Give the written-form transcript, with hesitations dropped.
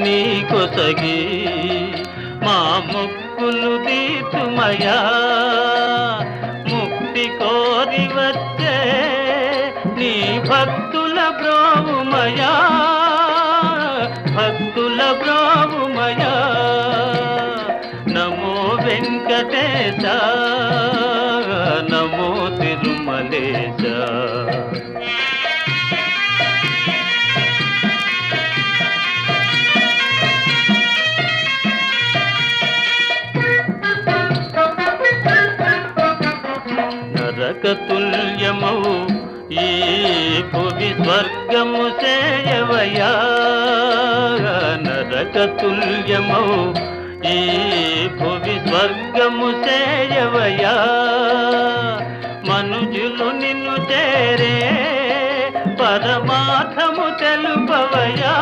నీ కొసగి మా మొక్కులు తీర్చుమయా ముక్తి కోరి వచ్చే నీ భక్తుల బ్రోవుమయా భక్తుల బ్రోవుమయా నమో వెంకటేశ నమో తిరుమలేశ నరకతుల్యమౌ ఈ భువి స్వర్గము సేయవయా నరకతుల్యమౌ ఈ భువి స్వర్గము సేయవయా మనుజులు నిన్ను చేరే పరమార్థము తెలుపవయా